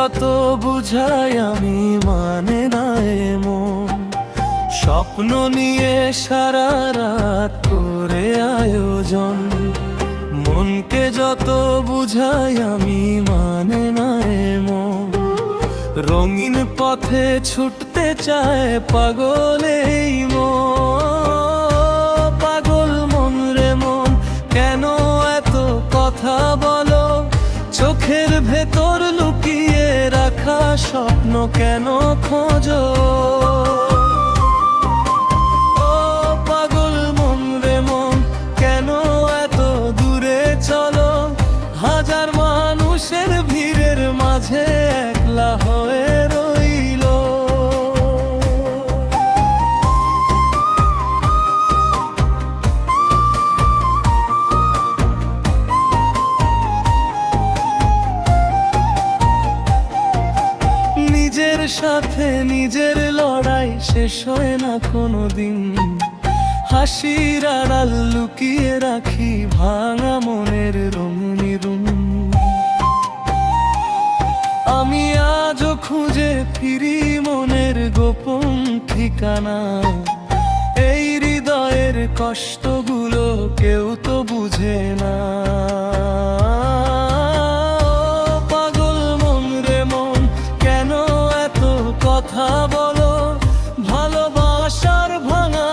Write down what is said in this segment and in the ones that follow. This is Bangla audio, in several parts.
যত বুঝাই আমি মানে না এমন, স্বপ্ন নিয়ে সারা রাত করে আয়োজন। মনকে যত বুঝাই আমি মানে না এমন, রঙিন পথে ছুটতে চায় পাগল এই মন। পাগল মন রে মন, কেন এত কথা বলো? চোখের ভেতর লুকিয়ে রাখা স্বপ্ন কেন খোঁজো? ও পাগল মন রে মন, কেন এত দূরে চলো? হাজার মানুষের ভিড়ের মাঝে একলা হয়ে রইলো। নিজের সাথে নিজের লড়াই শেষ হয় না কোনোদিন, হাসির আড়াল লুকিয়ে রাখি ভাঙা মনের রঙিন। আমি আজও খুঁজে ফিরি মনের গোপন ঠিকানা, এই হৃদয়ের কষ্টগুলো কেউ তো বুঝে না। পাগল মন রে মন, কেন এত কথা বলো? ভালোবাসার ভাঙা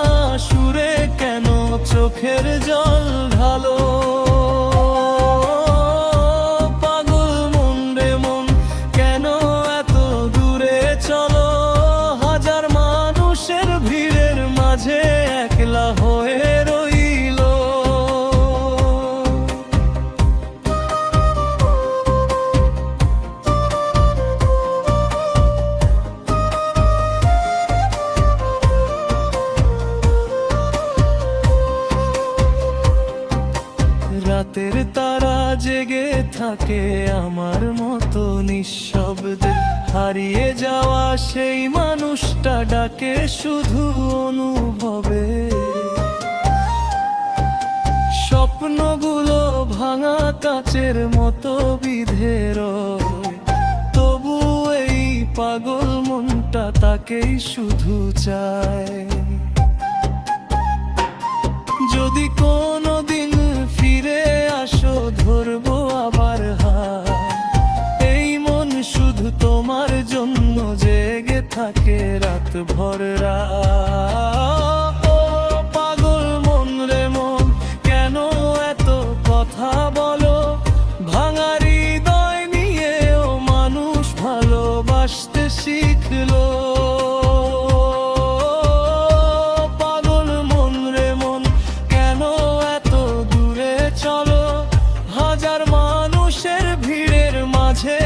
সুরে কেন চোখের জল ঢালো? পাগল মন রে মন, কেন এত দূরে চলো? হাজার মানুষের ভিড়ের মাঝে একলা হয়ে রইলো। রাতের তারা জেগে থাকে আমার মতো নিঃশব্দে, হারিয়ে যাওয়া সেই মানুষটা ডাকে শুধু অনুভবে। স্বপ্নগুলো ভাঙা কাচের মতো বিধে রয়, তবু এই পাগল মনটা তাকেই শুধু চায়। যদি কোনোদিন ফিরে আসো ধরবো আবার হাত, এই মন শুধু তোমার জন্য জেগে থাকে রাত ভর রাত। ও পাগল মন রে মন, কেন এত কথা বলো? ভাঙা হৃদয় নিয়েও মানুষ ভালোবাসতে শিখলো। পাগল মন রে মন, কেন এত দূরে চলো? হাজার মানুষের ভিড়ের মাঝে